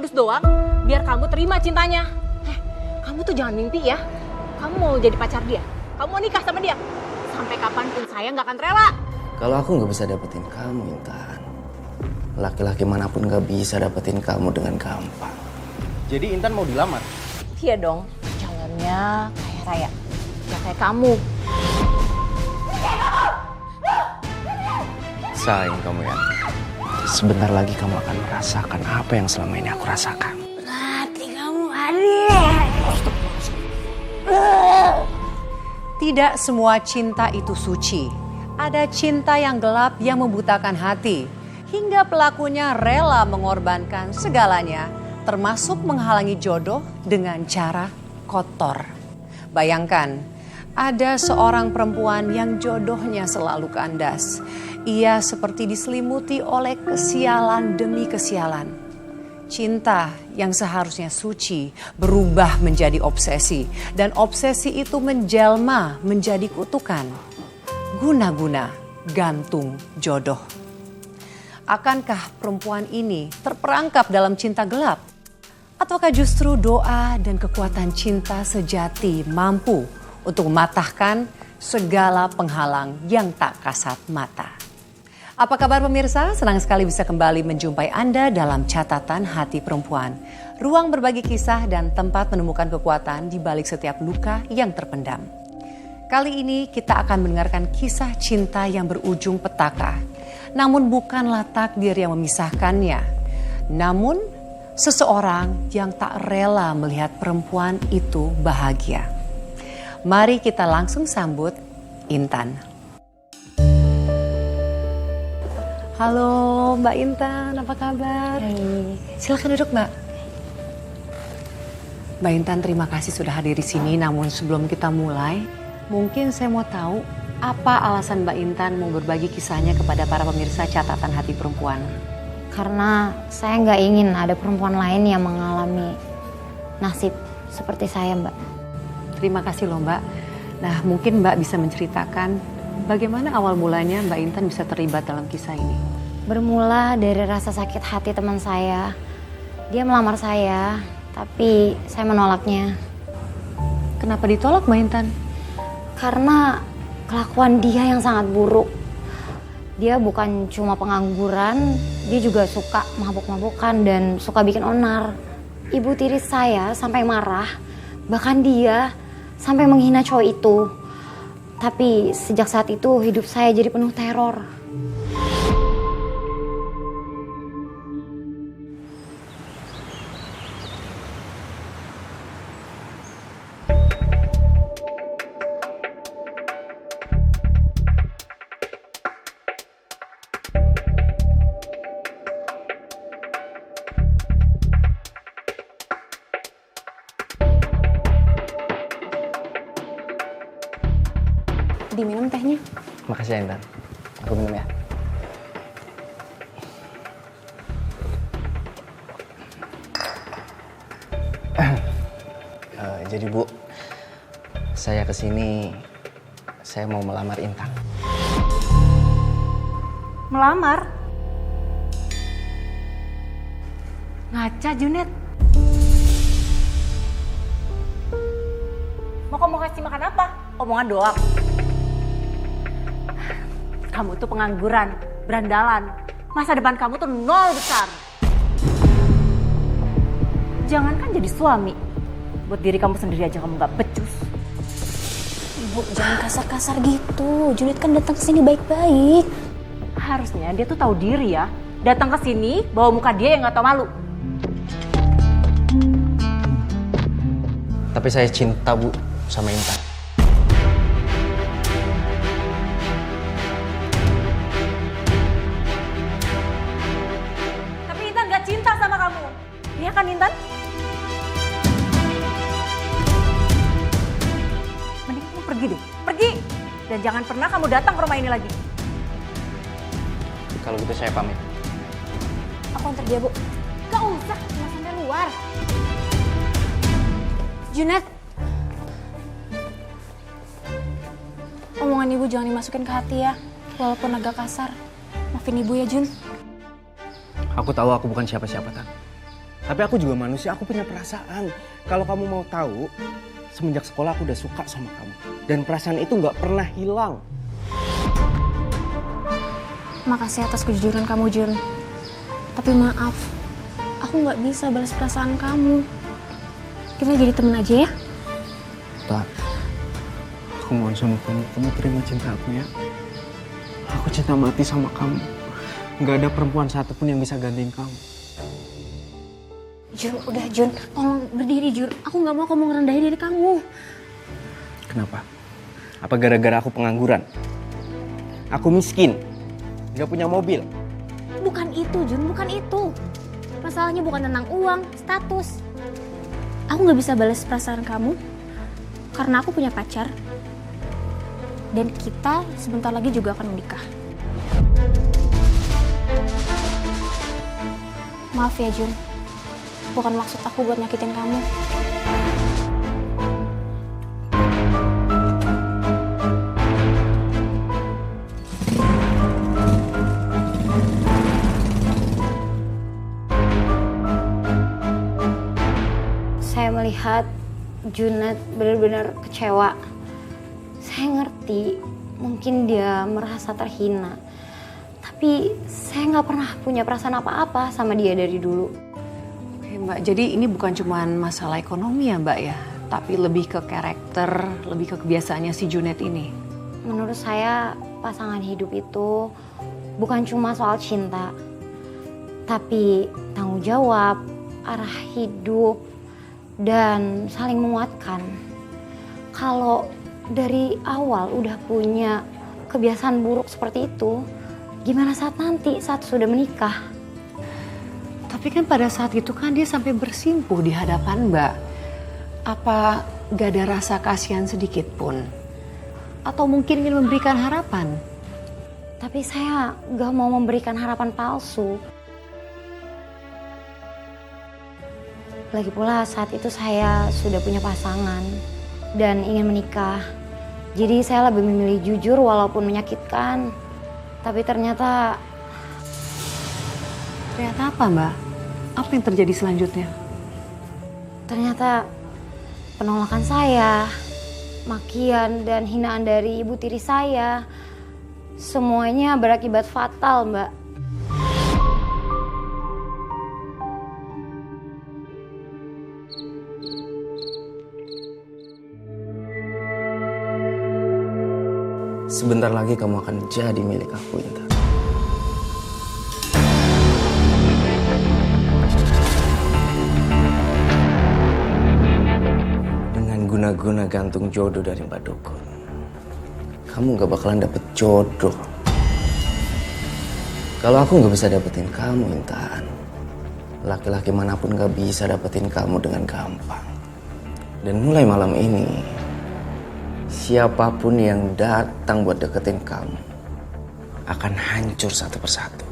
modus doang biar kamu terima cintanya. Kamu tuh jangan mimpi ya. Kamu mau jadi pacar dia. Kamu mau nikah sama dia. Sampai kapanpun saya nggak akan rela. Kalau aku nggak bisa dapetin kamu, Intan, laki-laki manapun nggak bisa dapetin kamu dengan gampang. Jadi Intan mau dilamar? Iya dong, calonnya kayak Raya, gak kayak kamu. Sayang kamu ya. Sebentar lagi kamu akan merasakan apa yang selama ini aku rasakan. Hati kamu adik. Tidak semua cinta itu suci. Ada cinta yang gelap yang membutakan hati. Hingga pelakunya rela mengorbankan segalanya, termasuk menghalangi jodoh dengan cara kotor. Bayangkan, ada seorang perempuan yang jodohnya selalu kandas. Ia seperti diselimuti oleh kesialan demi kesialan. Cinta yang seharusnya suci berubah menjadi obsesi. Dan obsesi itu menjelma menjadi kutukan. Guna-guna gantung jodoh. Akankah perempuan ini terperangkap dalam cinta gelap? Ataukah justru doa dan kekuatan cinta sejati mampu untuk mematahkan segala penghalang yang tak kasat mata? Apa kabar pemirsa? Senang sekali bisa kembali menjumpai Anda dalam Catatan Hati Perempuan. Ruang berbagi kisah dan tempat menemukan kekuatan di balik setiap luka yang terpendam. Kali ini kita akan mendengarkan kisah cinta yang berujung petaka. Namun bukanlah takdir yang memisahkannya. Namun seseorang yang tak rela melihat perempuan itu bahagia. Mari kita langsung sambut Intan. Halo Mbak Intan, apa kabar? Hai. Silakan duduk Mbak. Mbak Intan, terima kasih sudah hadir di sini. Namun sebelum kita mulai, mungkin saya mau tahu apa alasan Mbak Intan mau berbagi kisahnya kepada para pemirsa Catatan Hati Perempuan? Karena saya nggak ingin ada perempuan lain yang mengalami nasib seperti saya, Mbak. Terima kasih loh Mbak. Nah, mungkin Mbak bisa menceritakan bagaimana awal mulanya Mbak Intan bisa terlibat dalam kisah ini? Bermula dari rasa sakit hati teman saya. Dia melamar saya, tapi saya menolaknya. Kenapa ditolak Mbak Intan? Karena kelakuan dia yang sangat buruk. Dia bukan cuma pengangguran, dia juga suka mabuk-mabukan dan suka bikin onar. Ibu tiri saya sampai marah, bahkan dia sampai menghina cowok itu. Tapi sejak saat itu hidup saya jadi penuh teror. Diminum tehnya. Makasih ya Intan. Aku minum ya. Jadi Bu, saya kesini, saya mau melamar Intan. Melamar? Ngaca Junet. Mau kamu kasih makan apa? Omongan doang. Kamu tuh pengangguran, berandalan. Masa depan kamu tuh nol besar. Jangankan jadi suami. Buat diri kamu sendiri aja kamu gak becus. Ibu, jangan kasar-kasar gitu. Juliet kan datang ke sini baik-baik. Harusnya dia tuh tahu diri ya. Datang ke sini bawa muka dia yang gak tahu malu. Tapi saya cinta Bu sama Intan. Tapi Intan gak cinta sama kamu. Iya kan Intan? Mending kamu pergi deh. Pergi. Dan jangan pernah kamu datang ke rumah ini lagi. Kalau gitu saya pamit. Aku antar dia, Bu. Gak usah, cuma sampai luar. Junet. Omongan ibu jangan dimasukin ke hati ya. Walaupun agak kasar. Maafin ibu ya, Jun. Aku tahu aku bukan siapa-siapa, Tan. Tapi aku juga manusia, aku punya perasaan. Kalau kamu mau tahu, semenjak sekolah aku udah suka sama kamu. Dan perasaan itu nggak pernah hilang. Makasih atas kejujuran kamu, Jun. Tapi maaf, aku nggak bisa balas perasaan kamu. Kita jadi temen aja ya? Tak, aku mohon sama kamu terima cinta aku ya. Aku cinta mati sama kamu. Nggak ada perempuan satupun yang bisa gantiin kamu. Jun, udah Jun, tolong berdiri Jun. Aku nggak mau kamu ngerendahin diri kamu. Kenapa? Apa gara-gara aku pengangguran? Aku miskin, nggak punya mobil. Bukan itu Jun, bukan itu. Masalahnya bukan tentang uang, status. Aku nggak bisa balas perasaan kamu karena aku punya pacar. Dan kita sebentar lagi juga akan menikah. Maaf ya Jun, bukan maksud aku buat nyakitin kamu. Saya melihat Junet benar-benar kecewa. Saya ngerti, mungkin dia merasa terhina. Tapi saya nggak pernah punya perasaan apa-apa sama dia dari dulu. Oke Mbak, jadi ini bukan cuma masalah ekonomi ya Mbak ya, tapi lebih ke karakter, lebih ke kebiasaannya si Junet ini. Menurut saya pasangan hidup itu bukan cuma soal cinta, tapi tanggung jawab, arah hidup, dan saling menguatkan. Kalau dari awal udah punya kebiasaan buruk seperti itu, gimana saat nanti saat sudah menikah? Tapi kan pada saat itu kan dia sampai bersimpuh di hadapan Mbak. Apa gak ada rasa kasihan sedikit pun? Atau mungkin ingin memberikan harapan? Tapi saya gak mau memberikan harapan palsu. Lagi pula saat itu saya sudah punya pasangan dan ingin menikah. Jadi saya lebih memilih jujur walaupun menyakitkan. Tapi ternyata apa Mbak? Apa yang terjadi selanjutnya? Ternyata penolakan saya, makian dan hinaan dari ibu tiri saya, semuanya berakibat fatal, Mbak. Sebentar lagi kamu akan jadi milik aku, Intan. Dengan guna-guna gantung jodoh dari Mbak Dukun, kamu gak bakalan dapet jodoh. Kalau aku gak bisa dapetin kamu, Intan, laki-laki manapun gak bisa dapetin kamu dengan gampang. Dan mulai malam ini, siapapun yang datang buat deketin kamu akan hancur satu persatu.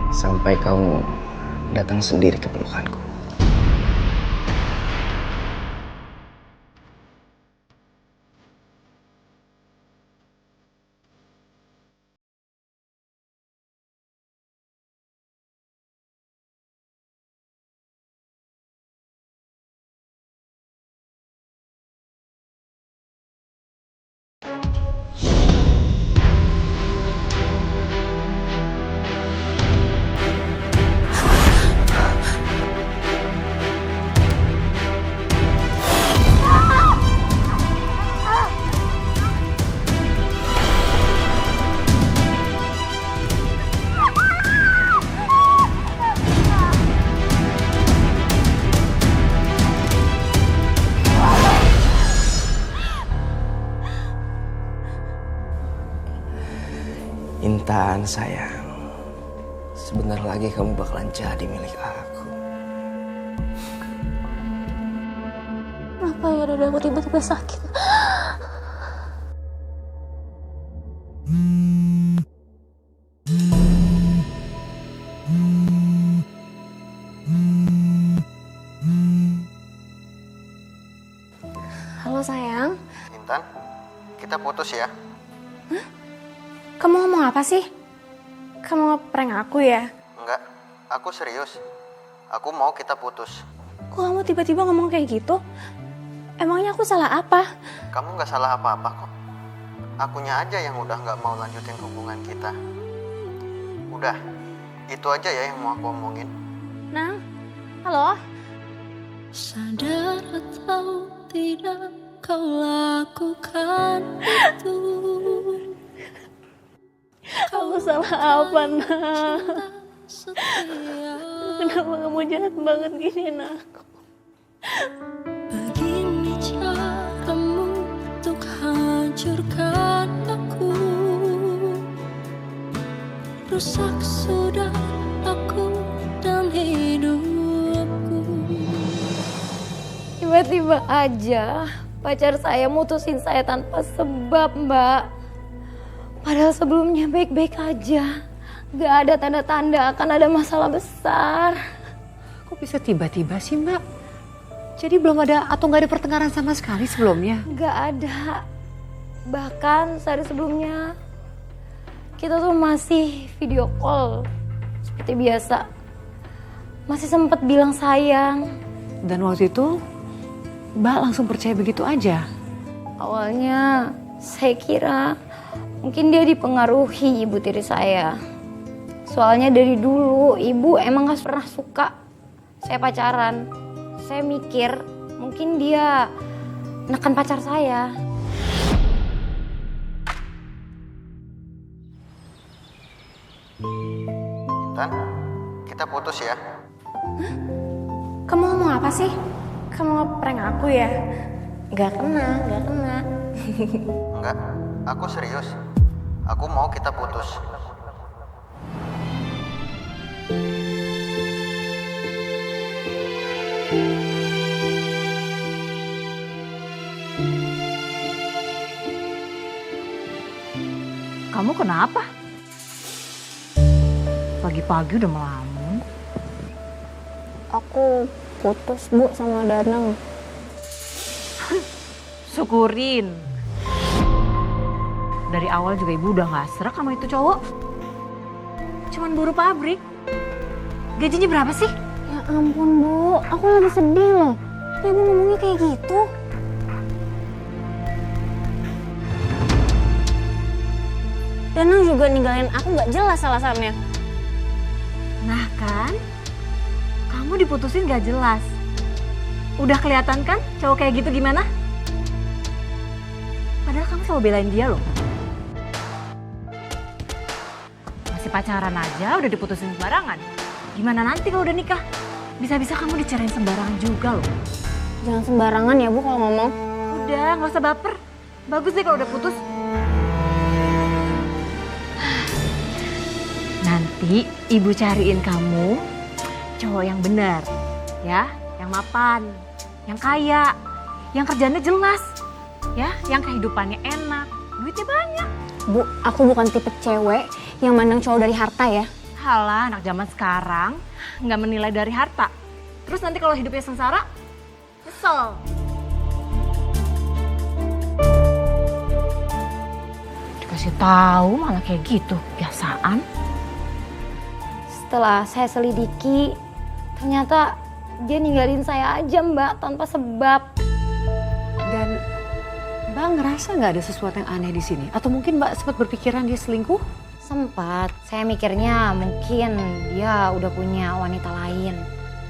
Sampai kamu datang sendiri ke pelukanku. Intan sayang, sebentar lagi kamu bakalan jadi milik aku. Kenapa ya dada aku tiba-tiba sakit? Halo sayang. Intan, kita putus ya? Kamu ngomong apa sih? Kamu ngeprank aku ya? Enggak, aku serius. Aku mau kita putus. Kok kamu tiba-tiba ngomong kayak gitu? Emangnya aku salah apa? Kamu gak salah apa-apa kok. Akunya aja yang udah gak mau lanjutin hubungan kita. Udah, itu aja ya yang mau aku omongin. Nang, halo? Sadar atau tidak kau lakukan itu. Aku salah apa, Nang? Kenapa kamu jahat banget gini, Nang? Begini caramu untuk hancurkan aku. Rusak sudah aku dan hidupku. Tiba-tiba aja pacar saya mutusin saya tanpa sebab, Mbak. Padahal sebelumnya baik-baik aja. Gak ada tanda-tanda akan ada masalah besar. Kok bisa tiba-tiba sih Mbak? Jadi belum ada atau nggak ada pertengkaran sama sekali sebelumnya? Gak ada. Bahkan sehari sebelumnya kita tuh masih video call seperti biasa. Masih sempat bilang sayang. Dan waktu itu Mbak langsung percaya begitu aja? Awalnya saya kira mungkin dia dipengaruhi ibu tiri saya. Soalnya dari dulu ibu emang gak pernah suka saya pacaran. Saya mikir mungkin dia neken pacar saya. Intan, kita putus ya. Kamu ngomong apa sih? Kamu ngeprank aku ya? Gak kena. Enggak, aku serius. Aku mau kita putus. Kamu kenapa? Pagi-pagi udah melamun. Aku putus, Bu, sama Danang. Syukurin. Dari awal juga ibu udah gak serak sama itu cowok. Cuman buruh pabrik. Gajinya berapa sih? Ya ampun, Bu. Aku lagi sedih loh. Kok Ibu ngomongnya kayak gitu? Danang juga ninggalin aku gak jelas alasannya. Nah kan, kamu diputusin gak jelas. Udah kelihatan kan cowok kayak gitu gimana? Padahal kamu selalu belain dia loh. Masih pacaran aja udah diputusin sembarangan. Gimana nanti kalau udah nikah? Bisa-bisa kamu dicerain sembarangan juga loh. Jangan sembarangan ya, Bu, kalau ngomong. Udah, gak usah baper. Bagus deh kalau udah putus. Nanti ibu cariin kamu cowok yang benar, ya, yang mapan, yang kaya, yang kerjanya jelas, ya, yang kehidupannya enak, duitnya banyak. Bu, aku bukan tipe cewek yang mandang cowok dari harta ya. Halah, anak zaman sekarang nggak menilai dari harta. Terus nanti kalau hidupnya sengsara, nyesel. Dikasih tahu malah kayak gitu, biasaan. Setelah saya selidiki, ternyata dia ninggalin saya aja, Mbak, tanpa sebab. Dan Mbak ngerasa nggak ada sesuatu yang aneh di sini? Atau mungkin Mbak sempat berpikiran dia selingkuh? Sempat, saya mikirnya mungkin dia udah punya wanita lain.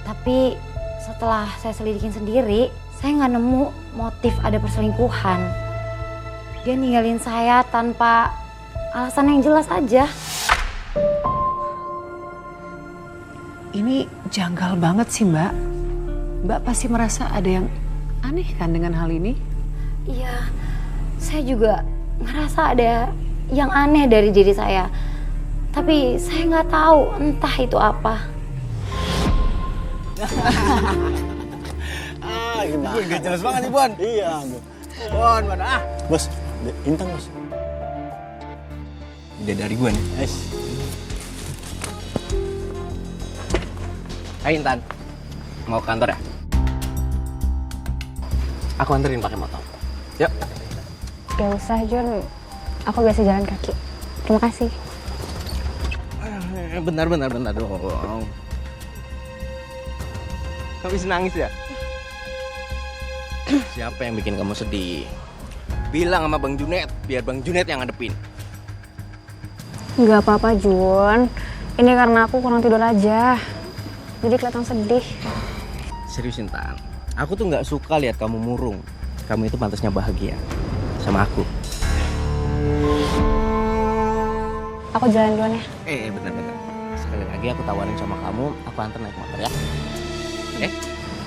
Tapi setelah saya selidikin sendiri, saya nggak nemu motif ada perselingkuhan. Dia ninggalin saya tanpa alasan yang jelas aja. Ini janggal banget sih Mbak. Mbak pasti merasa ada yang aneh kan dengan hal ini? Iya, saya juga ngerasa ada yang aneh dari diri saya. Tapi saya nggak tahu entah itu apa. Gimana? Gak jelas banget nih, Bon. Iya, Bon, mana? Bos, Intan, Bos. Ide dari gue nih. Hai Intan, mau ke kantor ya? Aku anterin pakai motor. Yuk. Gak usah, John. Aku biasa jalan kaki. Terima kasih. Bentar dong. Habis nangis ya? Siapa yang bikin kamu sedih? Bilang sama Bang Junet, biar Bang Junet yang ngadepin. Nggak apa-apa Jun, ini karena aku kurang tidur aja. Jadi kelihatan sedih. Serius Intan, aku tuh nggak suka lihat kamu murung. Kamu itu pantasnya bahagia sama aku. Aku jalan duluan ya. Bentar. Sekali lagi aku tawarin sama kamu, aku antar naik motor ya.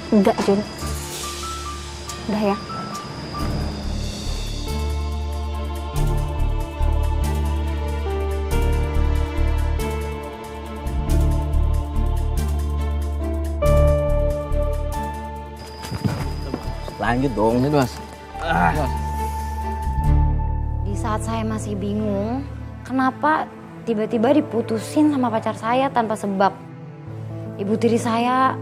Enggak Jun. Udah ya. Lanjut dong, ini Mas. Di saat saya masih bingung, kenapa tiba-tiba diputusin sama pacar saya tanpa sebab. Ibu tiri saya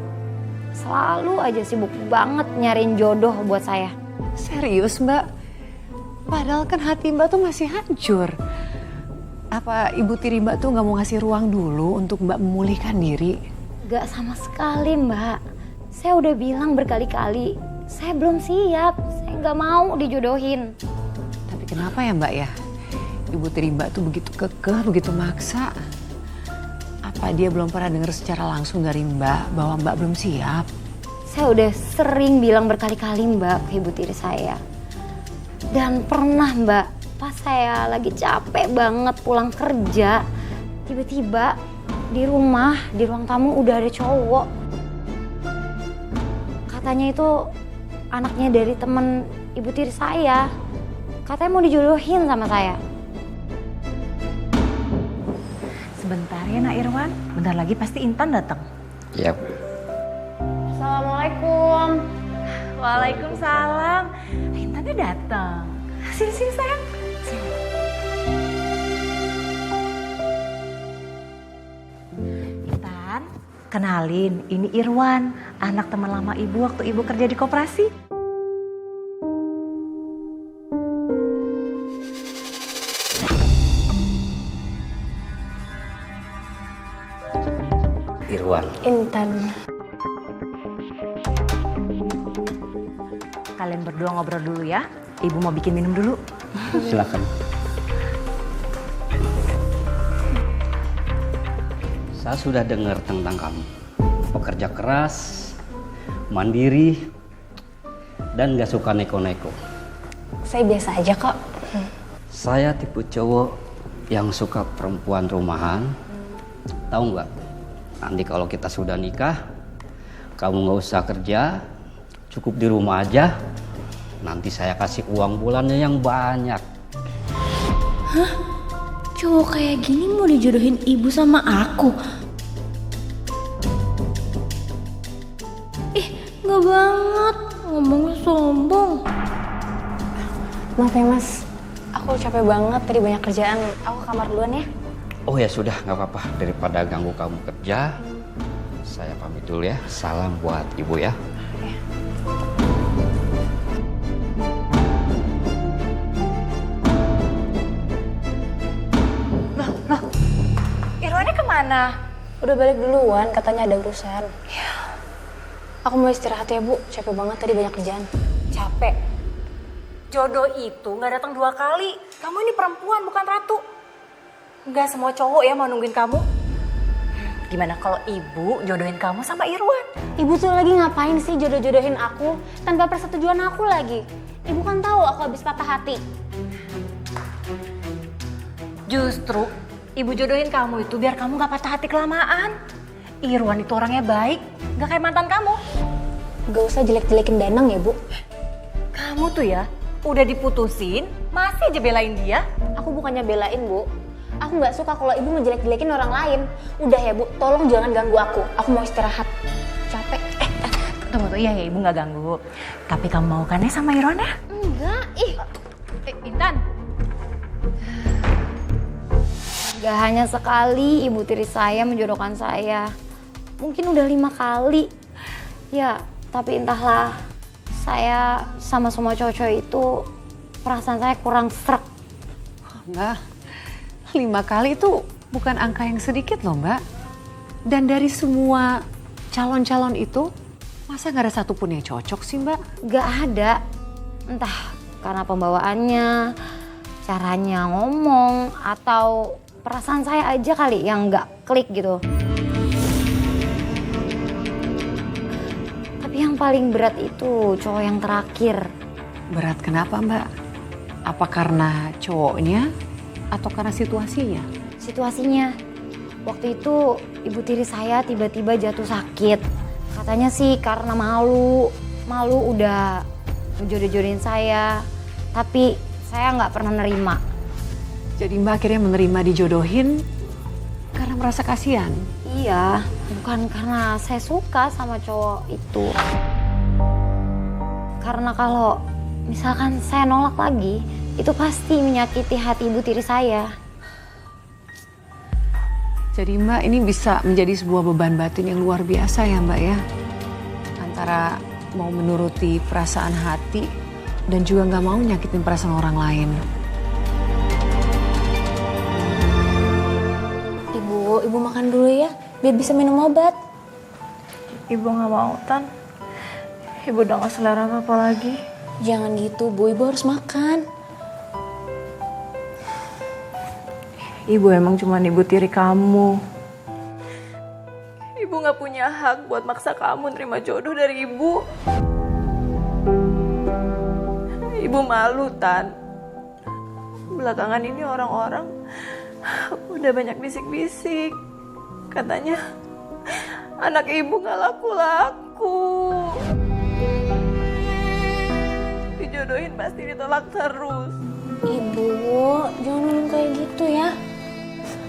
selalu aja sibuk banget nyariin jodoh buat saya. Serius Mbak? Padahal kan hati Mbak tuh masih hancur. Apa ibu tiri Mbak tuh gak mau ngasih ruang dulu untuk Mbak memulihkan diri? Gak sama sekali Mbak. Saya udah bilang berkali-kali, saya belum siap, saya gak mau dijodohin. Tapi kenapa ya Mbak ya? Ibu tiri Mbak tuh begitu kekeh, begitu maksa. Apa dia belum pernah dengar secara langsung dari Mbak bahwa Mbak belum siap? Saya udah sering bilang berkali-kali Mbak ke ibu tiri saya. Dan pernah Mbak, pas saya lagi capek banget pulang kerja, tiba-tiba di rumah, di ruang tamu udah ada cowok. Katanya itu anaknya dari temen ibu tiri saya. Katanya mau dijodohin sama saya. Sebentar ya Nak Irwan, bentar lagi pasti Intan datang. Iya. Assalamualaikum. Waalaikumsalam. Intannya datang. Sini sayang. Sini. Intan, kenalin, ini Irwan, anak teman lama ibu waktu ibu kerja di koperasi. Irwan. Intan. Kalian berdua ngobrol dulu ya. Ibu mau bikin minum dulu. Silakan. Saya sudah dengar tentang kamu. Pekerja keras, mandiri, dan gak suka neko-neko. Saya biasa aja kok. Saya tipe cowok yang suka perempuan rumahan. Tahu nggak? Nanti kalau kita sudah nikah, kamu nggak usah kerja, cukup di rumah aja. Nanti saya kasih uang bulannya yang banyak. Hah? Cowok kayak gini mau dijodohin ibu sama aku? Nggak banget, ngomongnya sombong. Maaf ya mas, aku capek banget tadi banyak kerjaan. Aku ke kamar duluan ya. Oh ya sudah, nggak apa-apa. Daripada ganggu kamu kerja, saya pamit dulu ya. Salam buat ibu ya. Loh, Irwannya kemana? Udah balik duluan, katanya ada urusan. Aku mau istirahat ya bu, capek banget tadi banyak kerjaan. Capek. Jodoh itu nggak datang 2 kali. Kamu ini perempuan bukan ratu. Nggak semua cowok ya mau nungguin kamu. Gimana kalau ibu jodohin kamu sama Irwan? Ibu tuh lagi ngapain sih jodoh-jodohin aku tanpa persetujuan aku lagi? Ibu kan tahu aku habis patah hati. Justru ibu jodohin kamu itu biar kamu nggak patah hati kelamaan. Irwan itu orangnya baik, nggak kayak mantan kamu. Gak usah jelek-jelekin Danang ya bu. Kamu tuh ya udah diputusin, masih aja belain dia. Aku bukannya belain bu. Aku nggak suka kalau ibu ngejelek-jelekin orang lain. Udah ya bu, tolong jangan ganggu aku. Aku mau istirahat. Capek. Tunggu tuh, iya ya ibu nggak ganggu. Tapi kamu mau kan ya sama Irwan ya? Enggak, Intan. Gak hanya sekali ibu tiri saya menjodohkan saya. Mungkin udah 5 kali. Ya, tapi entahlah. Saya sama semua cowok-cowok itu perasaan saya kurang srek. Mbak, 5 kali itu bukan angka yang sedikit loh Mbak. Dan dari semua calon-calon itu, Masa nggak ada satupun yang cocok sih Mbak? Gak ada. Entah karena pembawaannya, caranya ngomong, atau perasaan saya aja kali yang gak klik gitu. Tapi yang paling berat itu cowok yang terakhir. Berat kenapa Mbak? Apa karena cowoknya atau karena situasinya? Situasinya, waktu itu ibu tiri saya tiba-tiba jatuh sakit. Katanya sih karena malu udah ngejodoh-jodohin saya. Tapi saya nggak pernah nerima. Jadi Mbak akhirnya menerima dijodohin karena merasa kasihan? Iya, bukan karena saya suka sama cowok itu. Karena kalau misalkan saya nolak lagi, itu pasti menyakiti hati ibu tiri saya. Jadi Mbak ini bisa menjadi sebuah beban batin yang luar biasa ya Mbak ya? Antara mau menuruti perasaan hati dan juga nggak mau nyakitin perasaan orang lain. Ibu makan dulu ya, biar bisa minum obat. Ibu nggak mau, Tan. Ibu udah nggak selera apa lagi. Jangan gitu, Bu. Ibu harus makan. Ibu emang cuma ibu tiri kamu. Ibu nggak punya hak buat maksa kamu nerima jodoh dari ibu. Ibu malu, Tan. Belakangan ini orang-orang udah banyak bisik-bisik. Katanya anak ibu gak laku-laku. Dijodohin pasti ditolak terus. Ibu, jangan ngomong kayak gitu ya.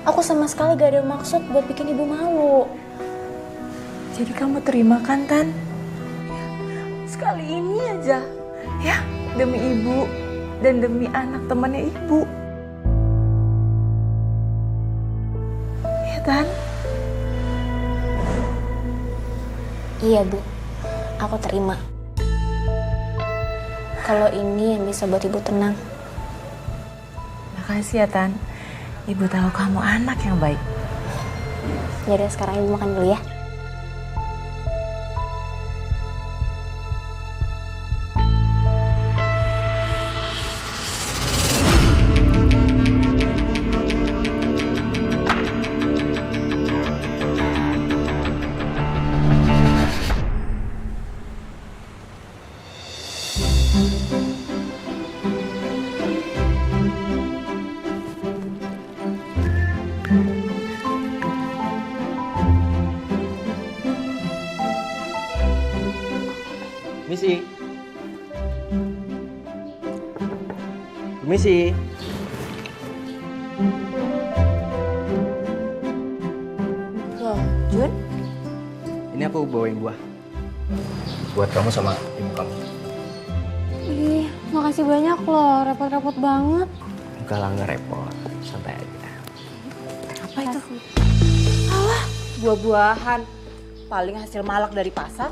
Aku sama sekali gak ada maksud buat bikin ibu malu. Jadi kamu terima kan, Tan? Sekali ini aja. Ya, demi ibu dan demi anak temannya ibu. Ya, Tan? Iya, Bu. Aku terima. Kalau ini yang bisa buat ibu tenang. Makasih ya, Tan. Ibu tahu kamu anak yang baik. Jadi sekarang ibu makan dulu ya. Misi. Misi. Loh, Jun? Ini aku bawain buah. Buat kamu sama ibu kamu. Ih, makasih banyak loh. Repot-repot banget. Enggak lah, nggak repot. Santai aja. Apa itu? Alah, buah-buahan. Paling hasil malak dari pasar.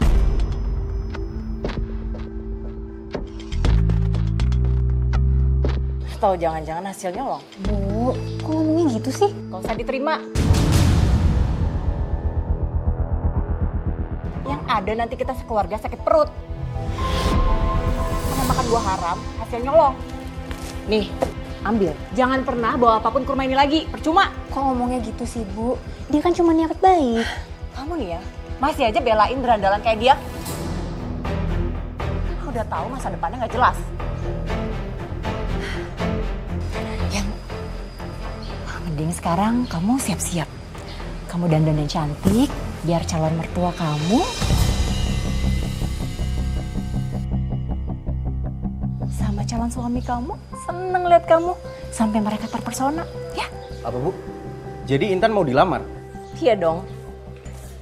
Atau jangan-jangan hasilnya loh. Bu, kok ngomongnya gitu sih? Gak usah diterima. Yang ada nanti kita sekeluarga sakit perut. Karena makan buah haram, hasil nyolong. Nih, ambil. Jangan pernah bawa apapun ke rumah ini lagi. Percuma. Kok ngomongnya gitu sih, Bu? Dia kan cuma niat baik. Kamu nih ya, masih aja belain berandalan kayak dia. Udah tahu masa depannya nggak jelas. Yang mending sekarang kamu siap-siap. Kamu dandan yang cantik, biar calon mertua kamu sama calon suami kamu seneng lihat kamu sampai mereka terpersona, ya? Apa, Bu? Jadi Intan mau dilamar? Iya dong.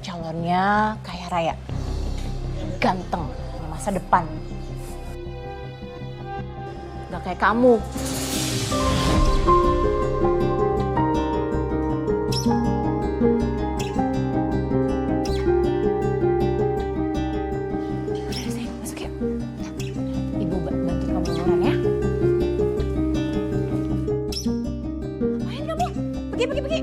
Calonnya kaya raya, ganteng, punya masa depan. Gak kayak kamu. Udah, sayang, masuk yuk. Ibu bantu kamu luluran ya. Ngapain kamu? Pergi.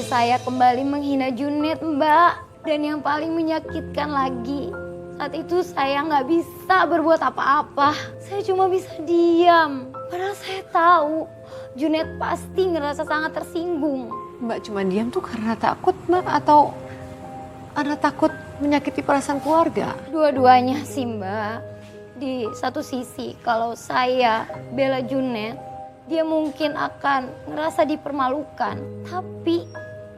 saya kembali menghina Junet, Mbak. Dan yang paling menyakitkan lagi, saat itu saya nggak bisa berbuat apa-apa. Saya cuma bisa diam. Padahal saya tahu Junet pasti ngerasa sangat tersinggung. Mbak cuma diam tuh karena takut, Mbak, atau ada takut menyakiti perasaan keluarga? Dua-duanya sih, Mbak. Di satu sisi, kalau saya bela Junet, dia mungkin akan ngerasa dipermalukan. Tapi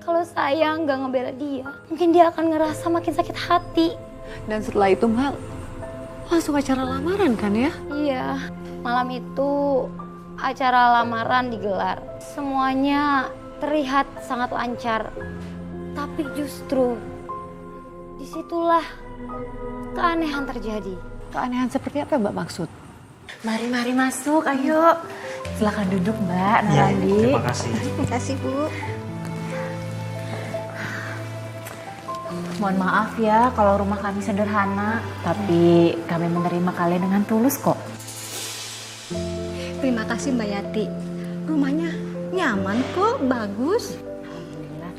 kalau saya nggak ngebela dia, mungkin dia akan ngerasa makin sakit hati. Dan setelah itu, Mbak, langsung acara lamaran kan ya? Iya, malam itu acara lamaran digelar. Semuanya terlihat sangat lancar. Tapi justru disitulah keanehan terjadi. Keanehan seperti apa, Mbak, maksud? Mari masuk, ayo. Silakan duduk, Mbak Narandi. Terima kasih. Terima kasih, Bu. Mohon maaf ya kalau rumah kami sederhana, tapi kami menerima kalian dengan tulus kok. Terima kasih Mbak Yati. Rumahnya nyaman kok, bagus. Alhamdulillah.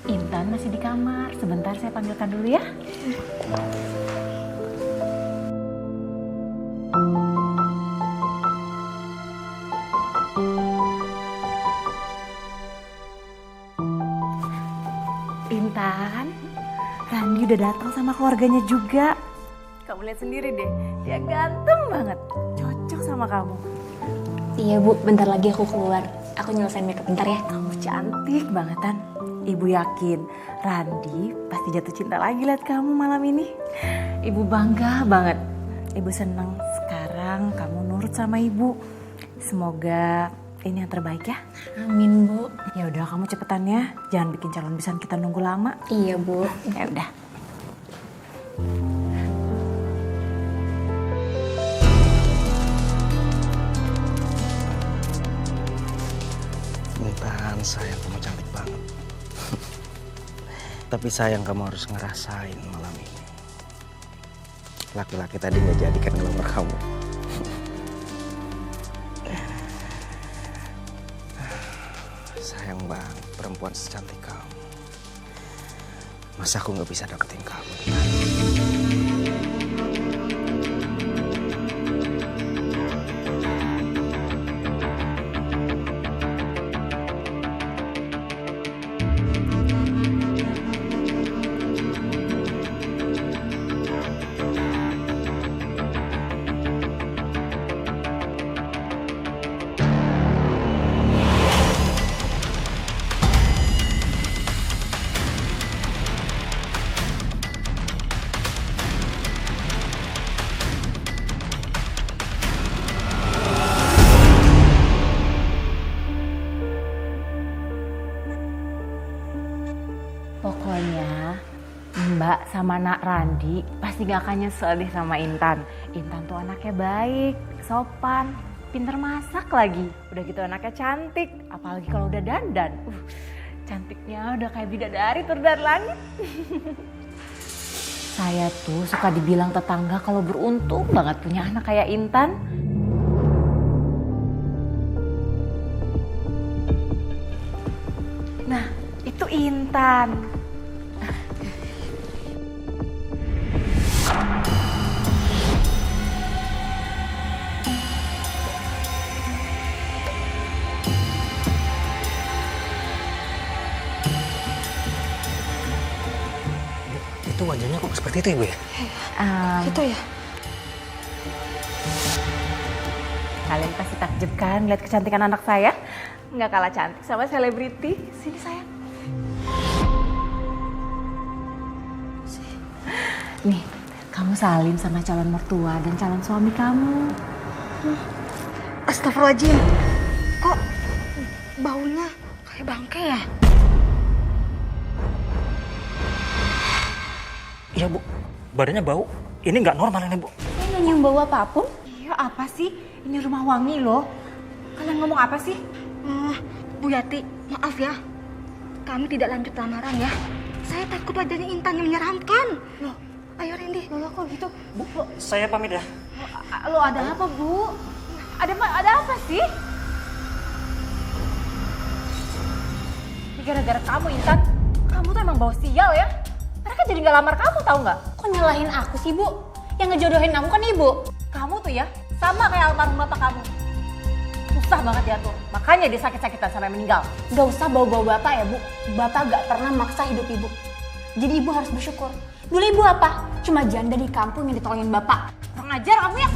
Intan masih di kamar. Sebentar saya panggilkan dulu ya. Intan, Randi udah datang sama keluarganya juga. Kamu lihat sendiri deh, dia ganteng banget. Cocok sama kamu. Iya Bu, bentar lagi aku keluar. Aku nyelesain makeup bentar ya. Kamu cantik bangetan. Ibu yakin Randi pasti jatuh cinta lagi lihat kamu malam ini. Ibu bangga banget. Ibu seneng sekarang kamu nurut sama ibu. Semoga ini yang terbaik ya. Amin Bu. Ya udah kamu cepetan ya. Jangan bikin calon besan kita nunggu lama. Iya Bu. Ya udah. Intan, sayang kamu cantik banget. Tapi sayang kamu harus ngerasain malam ini. Laki-laki tadi nggak jadikan ngelamar kamu. Sayang banget perempuan secantik kamu. Masa aku nggak bisa dapetin kamu? Pokoknya Mbak sama Nak Randi pasti gak akan nyesel deh sama Intan. Intan tuh anaknya baik, sopan, pinter masak lagi. Udah gitu anaknya cantik, apalagi kalau udah dandan. Cantiknya udah kayak bidadari turun dari langit. Saya tuh suka dibilang tetangga kalau beruntung banget punya anak kayak Intan. Nah, itu Intan. Itu wajahnya kok seperti itu Ibu ya? Gitu ya? Kalian pasti takjub kan lihat kecantikan anak saya? Nggak kalah cantik sama selebriti. Sini sayang. Nih, kamu salim sama calon mertua dan calon suami kamu. Astagfirullahaladzim. Kok baunya kayak bangke ya? Iya Bu, badannya bau. Ini nggak normal ini Bu. Saya nggak nyium bau apapun. Iya apa sih? Ini rumah wangi loh. Kalian ngomong apa sih? Bu Yati, maaf ya. Kami tidak lanjut lamaran ya. Saya takut wajahnya Intan yang menyeramkan. Loh, ayo Randy. Loh kok gitu? Bu, saya pamit ya. Lo ada apa Bu? Ada apa sih? Ini gara-gara kamu, Intan. Kamu tuh emang bawa sial ya. Mereka jadi gak lamar kamu, tahu nggak? Kok nyalahin aku sih, Bu? Yang ngejodohin aku kan Ibu. Kamu tuh ya, sama kayak almarhum bapak kamu. Susah banget diatur. Makanya dia sakit-sakitan sampai meninggal. Gak usah bawa-bawa Bapak ya, Bu. Bapak gak pernah maksa hidup Ibu. Jadi Ibu harus bersyukur. Dulu Ibu apa? Cuma janda di kampung yang ditolongin Bapak. Kurang ajar kamu ya.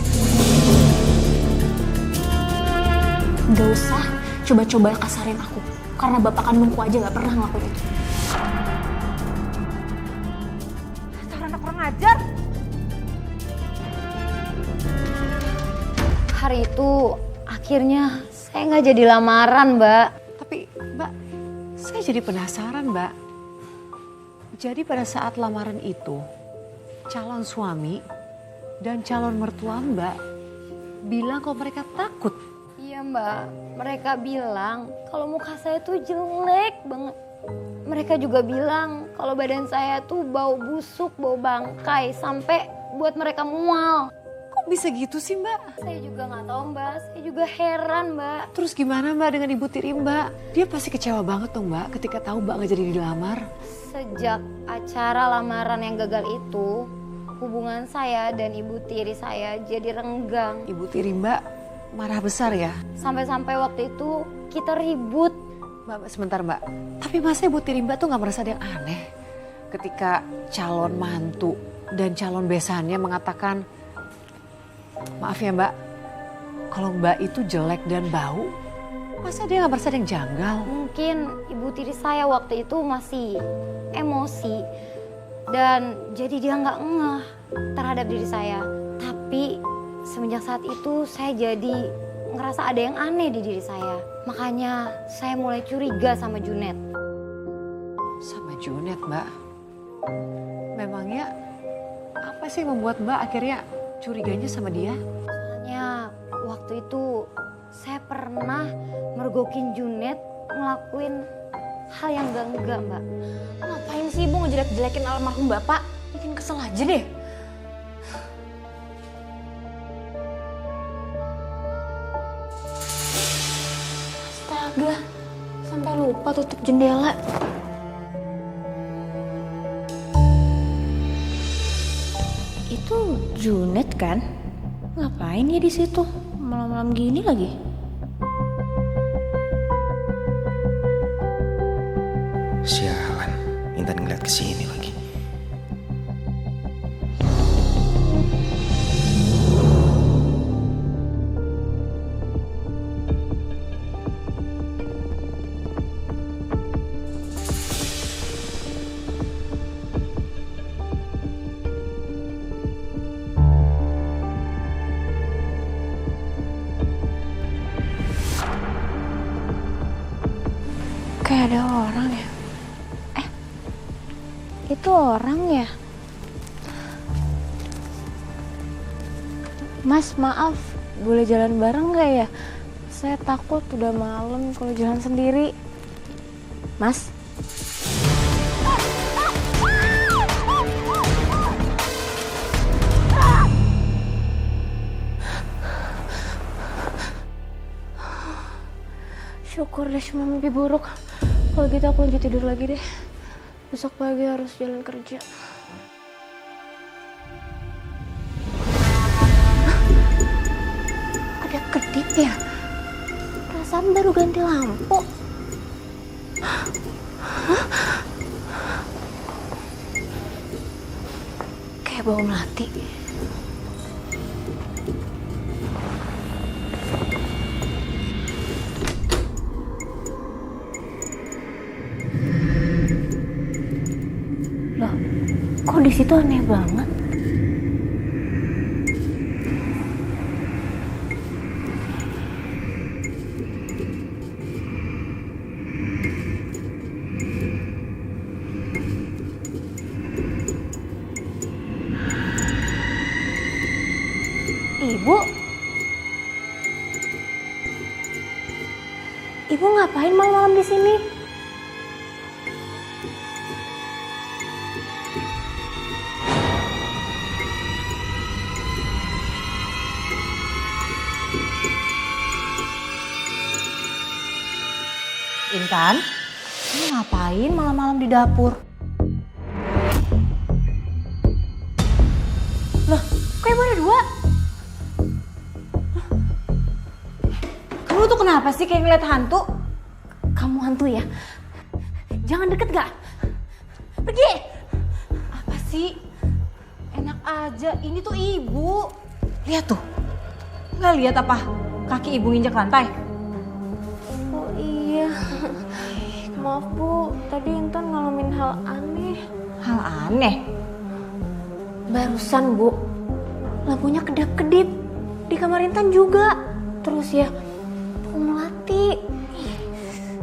Gak usah coba-coba kasarin aku. Karena Bapak kandungku aja gak pernah ngelakuin itu. Dasar anak kurang ajar. Hari itu akhirnya saya nggak jadi lamaran, Mbak. Tapi Mbak, saya jadi penasaran Mbak. Jadi pada saat lamaran itu, calon suami dan calon mertua Mbak bilang kalau mereka takut. Iya, Mbak. Mereka bilang kalau muka saya tuh jelek banget. Mereka juga bilang kalau badan saya tuh bau busuk, bau bangkai, sampai buat mereka mual. Kok bisa gitu sih Mbak? Saya juga nggak tahu, Mbak. Saya juga heran, Mbak. Terus gimana Mbak dengan Ibu Tiri Mbak? Dia pasti kecewa banget dong Mbak ketika tahu Mbak nggak jadi dilamar. Sejak acara lamaran yang gagal itu, hubungan saya dan Ibu Tiri saya jadi renggang. Ibu Tiri Mbak marah besar ya? Sampai-sampai waktu itu kita ribut. Mbak, sebentar Mbak. Tapi masa Ibu Tiri Mbak tuh nggak merasa ada yang aneh? Ketika calon mantu dan calon besannya mengatakan, maaf ya Mbak, kalau Mbak itu jelek dan bau, masa dia nggak merasa ada yang janggal? Mungkin Ibu Tiri saya waktu itu masih emosi dan jadi dia nggak ngeh terhadap diri saya. Tapi semenjak saat itu saya jadi ngerasa ada yang aneh di diri saya. Makanya saya mulai curiga sama Junet. Sama Junet Mbak? Memangnya apa sih yang membuat Mbak akhirnya curiganya sama dia? Soalnya waktu itu saya pernah mergokin Junet ngelakuin hal yang enggak, Mbak. Ngapain sih Ibu ngejelek-jelekin almarhum Bapak? Bikin kesel aja deh. Astaga, sampai lupa tutup jendela. Itu Junet kan? Ngapain ya di situ? Malam-malam gini lagi. Sialan, Intan ngeliat kesini lagi. Kayak ada orang ya. Itu orang ya? Mas, maaf, boleh jalan bareng gak ya? Saya takut udah malam kalau jalan sendiri. Mas? Syukur deh cuma mimpi buruk. Kalau gitu aku lanjut tidur lagi deh. Besok pagi harus jalan kerja. Ada kedip ya? Perasaan baru ganti lampu. Kayak bau melati. Loh, kok di situ aneh banget? Ibu? Ibu ngapain malam-malam di sini? Intan, Ini ngapain malam-malam di dapur? Loh, kok ibu ada dua? Hah? Kamu tuh kenapa sih kayak ngeliat hantu? Kamu hantu ya? Jangan deket gak? Pergi! Apa sih? Enak aja, ini tuh ibu. Lihat tuh. Nggak lihat apa? Kaki ibu nginjak lantai. Oh iya. Maaf Bu, tadi Intan ngalamin hal aneh. Hal aneh? Barusan Bu, lampunya kedap-kedip. Di kamar Intan juga. Terus ya, Bu Melati.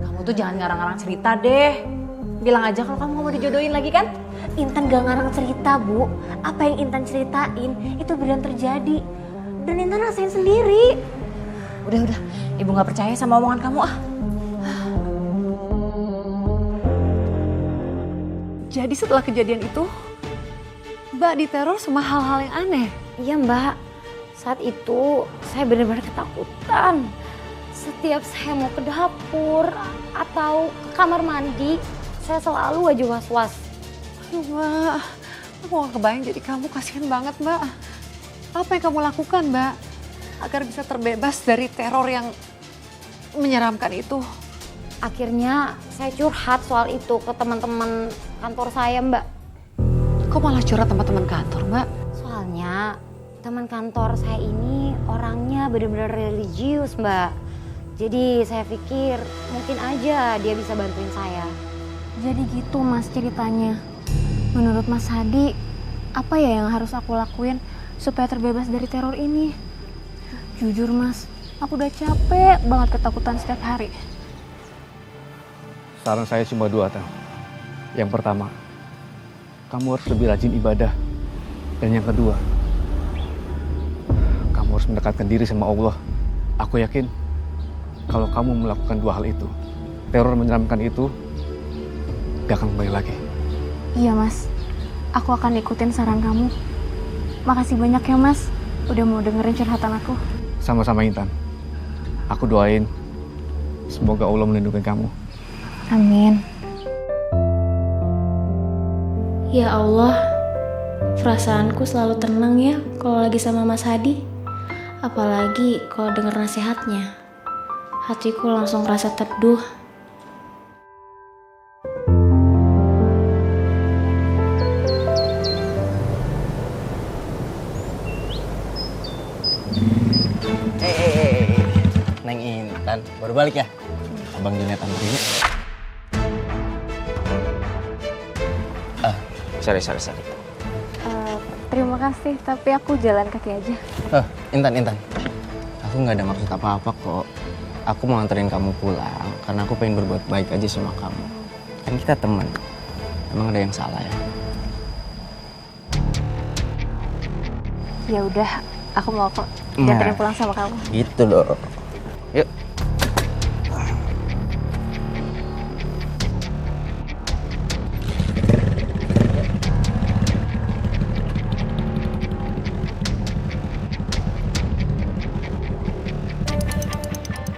Kamu tuh jangan ngarang-ngarang cerita deh. Bilang aja kalau kamu mau dijodohin lagi kan? Intan gak ngarang cerita Bu. Apa yang Intan ceritain itu beneran terjadi. Dan Intan rasain sendiri. Udah, ibu nggak percaya sama omongan kamu ah. Jadi setelah kejadian itu, Mbak diteror sama hal-hal yang aneh. Iya Mbak, saat itu saya benar-benar ketakutan. Setiap saya mau ke dapur atau ke kamar mandi, saya selalu aja was-was. Aduh Mbak, aku gak kebayang jadi kamu, kasihan banget Mbak. Apa yang kamu lakukan Mbak, agar bisa terbebas dari teror yang menyeramkan itu? Akhirnya saya curhat soal itu ke teman-teman kantor saya Mbak. Kok malah curhat sama teman kantor Mbak? Soalnya teman kantor saya ini orangnya benar-benar religius Mbak. Jadi saya pikir mungkin aja dia bisa bantuin saya. Jadi gitu Mas ceritanya. Menurut Mas Hadi, apa ya yang harus aku lakuin supaya terbebas dari teror ini? Jujur Mas, aku udah capek banget ketakutan setiap hari. Saran saya cuma 2, Tang. Yang pertama, kamu harus lebih rajin ibadah. Dan yang kedua, kamu harus mendekatkan diri sama Allah. Aku yakin kalau kamu melakukan 2 hal itu, teror menyeramkan itu gak akan kembali lagi. Iya Mas, aku akan ikutin saran kamu. Makasih banyak ya Mas, udah mau dengerin curhatan aku. Sama-sama Intan. Aku doain semoga Allah melindungi kamu. Amin. Ya Allah, perasaanku selalu tenang ya kalau lagi sama Mas Hadi. Apalagi kalau denger nasihatnya. Hatiku langsung rasa teduh. Neng Intan, baru balik ya? Abang Junet anterin. Sorry. Terima kasih, tapi aku jalan kaki aja. Intan. Aku nggak ada maksud apa-apa kok. Aku mau anterin kamu pulang karena aku pengen berbuat baik aja sama kamu. Kan kita teman. Emang ada yang salah ya? Ya udah, aku mau kok dianterin pulang sama kamu. Gitu dong. Yuk.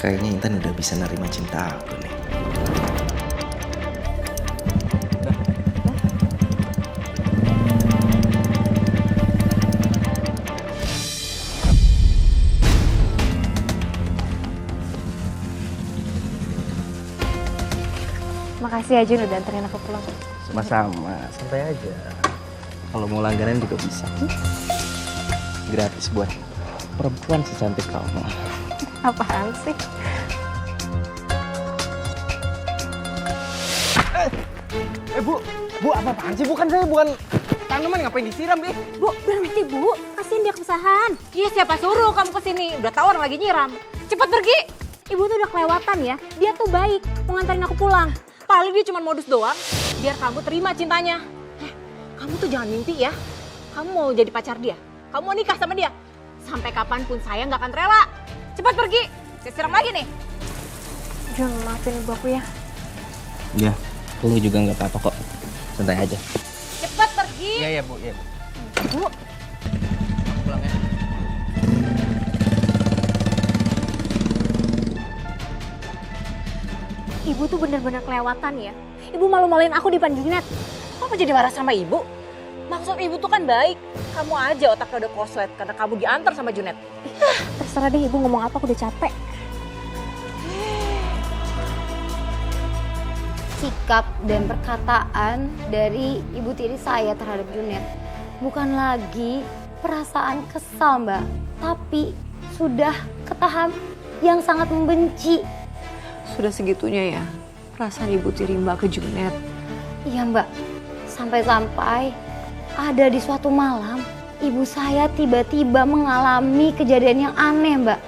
Kayaknya Intan udah bisa nerima cinta aku nih. Makasih ya Jun udah anterin aku pulang. Sama-sama, santai aja. Kalau mau langganan juga bisa. Gratis buat perempuan secantik kamu. Apaan sih? Bu, apaan sih? Bukan saya, bukan tanaman, ngapain disiram, Bi? Bu, berhenti Bu. Kasihin dia kesusahan. Iya, siapa suruh kamu kesini? Udah tahu orang lagi nyiram. Cepat pergi. Ibu tuh udah kelewatan ya. Dia tuh baik, mau nganterin aku pulang. Paling dia cuma modus doang. Biar kamu terima cintanya. Kamu tuh jangan mimpi ya. Kamu mau jadi pacar dia. Kamu mau nikah sama dia. Sampai kapanpun saya nggak akan rela. Cepat pergi. Saya siram lagi nih. Jun, maafin ibu aku ya. Iya, lu juga nggak apa-apa kok. Santai aja. Cepat pergi. Iya, Bu. Iya. Bu. Pulang ya. Ibu Ibu tuh bener-bener kelewatan ya. Ibu malu-maluin aku di depan Junet. Kamu jadi marah sama ibu? Maksud ibu tuh kan baik. Kamu aja otaknya udah koslet karena kamu diantar sama Junet. Terserah deh ibu ngomong apa, aku udah capek. Sikap dan perkataan dari ibu tiri saya terhadap Junet bukan lagi perasaan kesal, Mbak, tapi sudah ke tahap yang sangat membenci. Sudah segitunya ya perasaan ibu tiri Mbak ke Junet. Iya, Mbak. Sampai-sampai ada di suatu malam ibu saya tiba-tiba mengalami kejadian yang aneh, Mbak.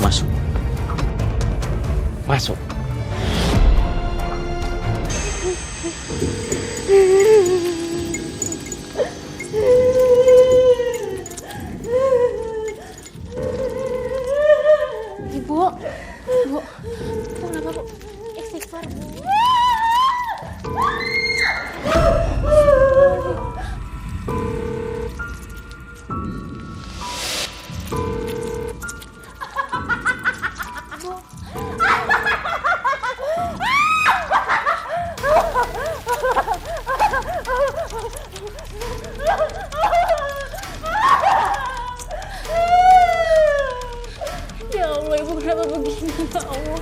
Masuk. Masuk. Ibu kenapa Bu? Istighfar Bu. Ya Allah, Ibu kenapa begini ya Allah?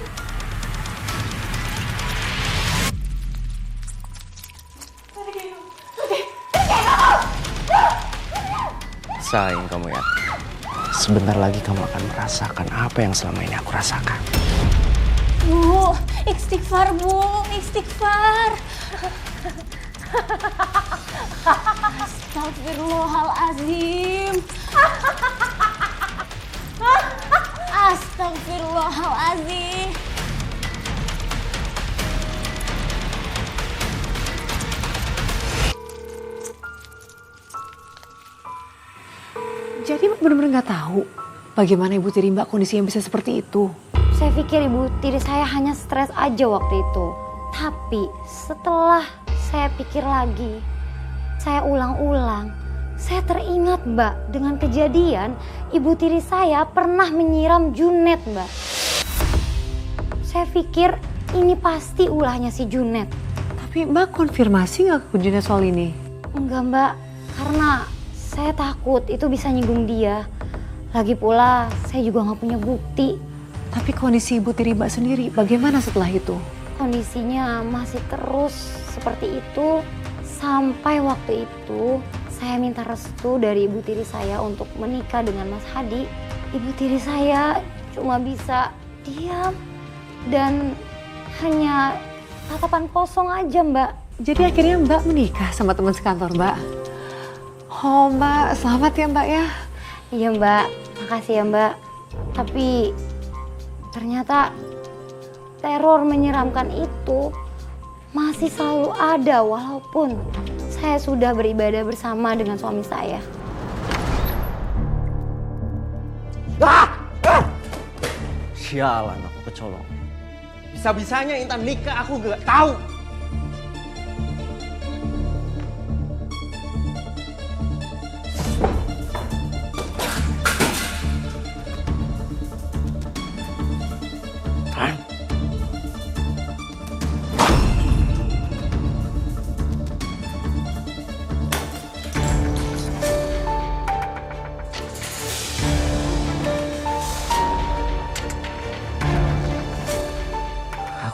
Sayang kamu ya. Sebentar lagi kamu akan merasakan apa yang selama ini aku rasakan. Bu, istighfar Bu, istighfar. Astagfirullahalazim. Astagfirullahalazim. Jadi Mbak benar-benar nggak tahu bagaimana ibu tiri Mbak kondisi yang bisa seperti itu. Saya pikir ibu tiri saya hanya stres aja waktu itu. Tapi setelah saya pikir lagi, saya ulang-ulang, saya teringat, Mbak, dengan kejadian ibu tiri saya pernah menyiram Junet, Mbak. Saya pikir ini pasti ulahnya si Junet. Tapi Mbak konfirmasi nggak ke Junet soal ini? Enggak, Mbak, karena saya takut itu bisa nyinggung dia. Lagi pula saya juga nggak punya bukti. Tapi kondisi ibu tiri Mbak sendiri bagaimana setelah itu? Kondisinya masih terus seperti itu sampai waktu itu saya minta restu dari ibu tiri saya untuk menikah dengan Mas Hadi. Ibu tiri saya cuma bisa diam dan hanya tatapan kosong aja, Mbak. Jadi akhirnya Mbak menikah sama teman sekantor Mbak. Oh Mbak, selamat ya Mbak ya. Iya, Mbak, makasih ya, Mbak. Tapi ternyata teror menyeramkan itu masih selalu ada walaupun saya sudah beribadah bersama dengan suami saya. Sialan aku kecolong. Bisa-bisanya Intan nikah aku gak tahu.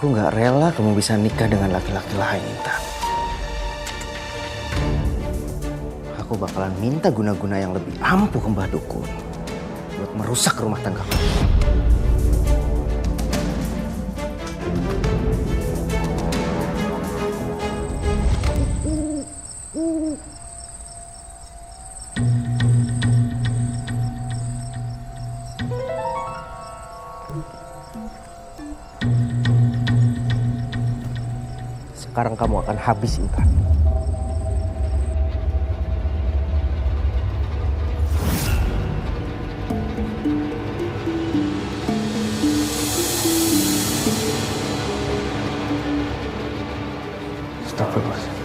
Aku nggak rela kamu bisa nikah dengan laki-laki lain, Intan. Aku bakalan minta guna-guna yang lebih ampuh ke Mbah Dukun buat merusak rumah tangga kamu. Sekarang kamu akan habis, Intan. Astagfirullahaladzim.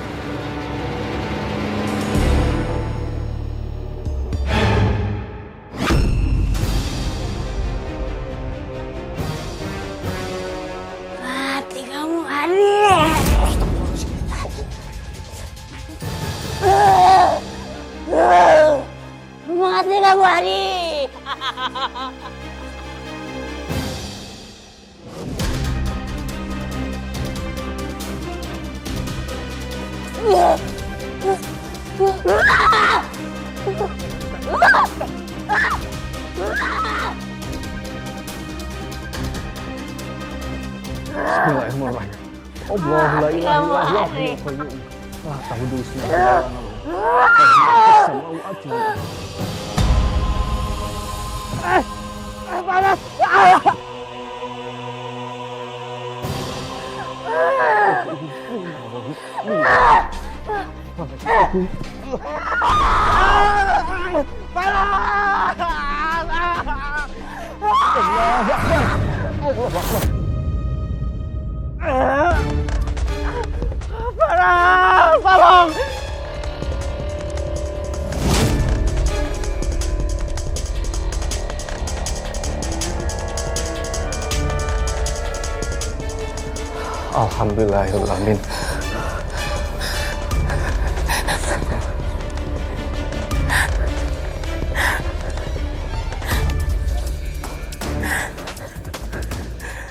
Bismillahirrahmanirrahim. Allah la ilaha illallah. Lah tahu dulu panas. Tolong. Alhamdulillahirrahmanirrahim.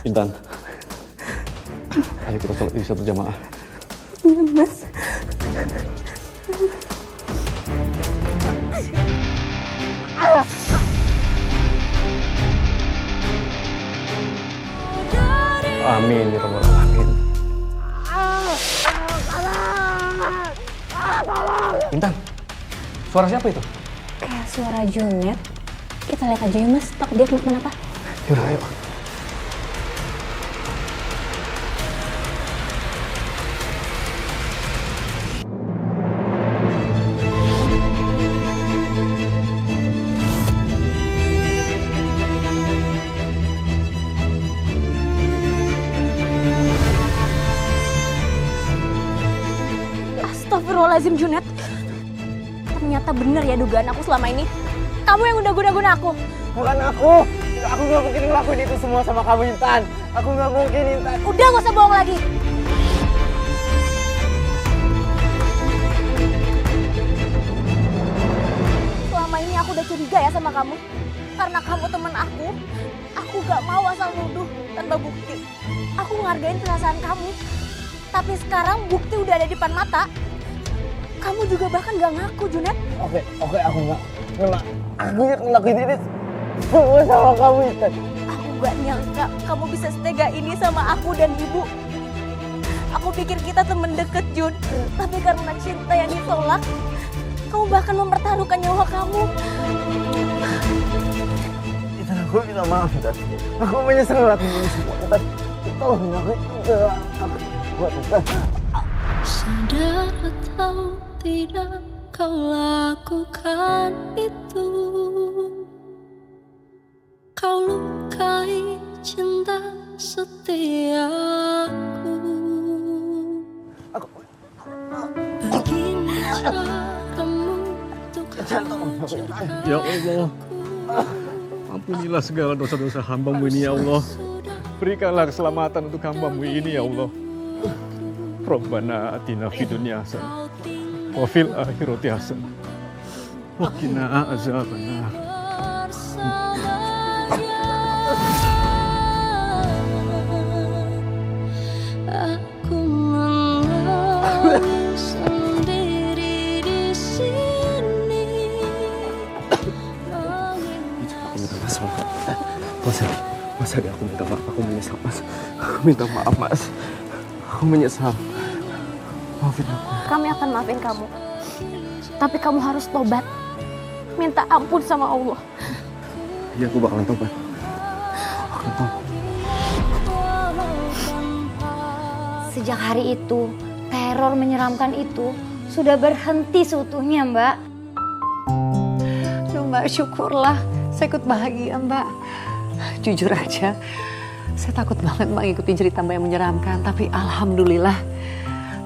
Intan, ayo kita sholat isya berjamaah. Mas. Amin ya rabbal alamin. Intan, suara siapa itu? Kayak suara Junet. Kita lihat aja ya mas, takut dia kenapa-napa. Yaudah, ayo. Astagfirullahaladzim Junet. Ternyata bener ya dugaan aku selama ini. Kamu yang udah guna-guna aku. Bukan aku. Aku gak mungkin ngelakuin itu semua sama kamu, Intan. Aku gak mungkin, Intan. Udah gak usah bohong lagi. Selama ini aku udah curiga ya sama kamu. Karena kamu teman aku gak mau asal nuduh tanpa bukti. Aku ngargain perasaan kamu. Tapi sekarang bukti udah ada di depan mata. Kamu juga bahkan gak ngaku, Junet. Oke, aku gak. Aku yang ngelakuin ini semua sama kamu, Intan. Aku gak nyangka kamu bisa setega ini sama aku dan ibu. Aku pikir kita temen deket, Jun. Tapi karena cinta yang ditolak, kamu bahkan mempertaruhkan nyawa kamu. Intan, aku minta maaf, Intan. Aku menyesal ngelakuin ini semua, Intan. Tolong aku, Intan. Sadar atau tidak kau lakukan itu. Kau lukai cinta setiaku. Begini caramu untuk mencintai. Ya Allah, ampunilah segala dosa-dosa hamba-Mu ini ya Allah. Berikanlah keselamatan untuk hamba-Mu ini ya Allah. Rabbana atina fid dunya hasanah wa fil akhirati hasanah wa qina azabannar. Aku menangis sendiri di sini. Aku minta maaf sama Mas Adi, aku minta maaf, aku menyesal Mas. Aku minta maaf Mas, aku menyesal. Maafin aku. Kami akan maafin kamu. Tapi kamu harus tobat. Minta ampun sama Allah. Iya, aku bakalan tobat. Aku tobat. Sejak hari itu, teror menyeramkan itu sudah berhenti seutuhnya, Mbak. Duh, Mbak, syukurlah. Saya ikut bahagia, Mbak. Jujur aja, saya takut banget Mbak ngikutin cerita Mbak yang menyeramkan. Tapi alhamdulillah,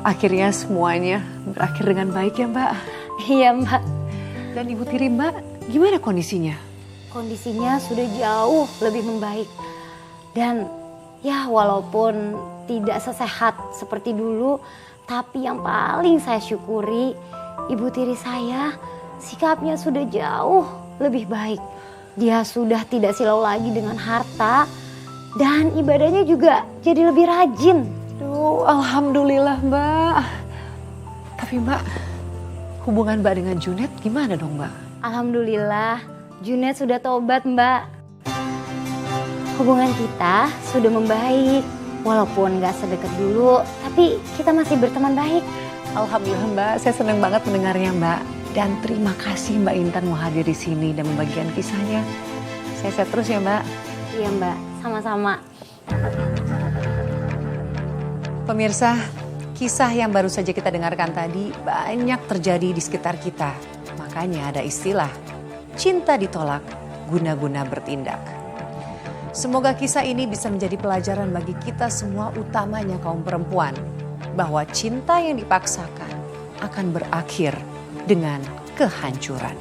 akhirnya semuanya berakhir dengan baik ya, Mbak. Iya, Mbak. Dan Ibu Tiri, Mbak, gimana kondisinya? Kondisinya sudah jauh lebih membaik. Dan ya walaupun tidak sesehat seperti dulu, tapi yang paling saya syukuri, Ibu Tiri saya sikapnya sudah jauh lebih baik. Dia sudah tidak silau lagi dengan harta dan ibadahnya juga jadi lebih rajin. Duh, alhamdulillah Mbak. Tapi Mbak, hubungan Mbak dengan Junet gimana dong Mbak? Alhamdulillah, Junet sudah tobat Mbak. Hubungan kita sudah membaik. Walaupun gak sedekat dulu, tapi kita masih berteman baik. Alhamdulillah Mbak, saya senang banget mendengarnya Mbak. Dan terima kasih Mbak Intan mau hadir di sini dan membagikan kisahnya. Saya terus ya Mbak. Iya Mbak, sama-sama. Pemirsa, kisah yang baru saja kita dengarkan tadi banyak terjadi di sekitar kita. Makanya ada istilah, cinta ditolak, guna-guna bertindak. Semoga kisah ini bisa menjadi pelajaran bagi kita semua, utamanya kaum perempuan, bahwa cinta yang dipaksakan akan berakhir dengan kehancuran.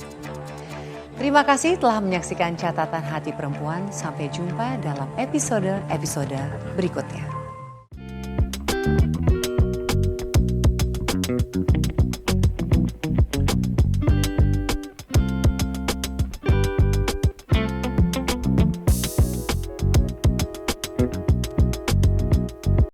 Terima kasih telah menyaksikan Catatan Hati Perempuan. Sampai jumpa dalam episode berikutnya.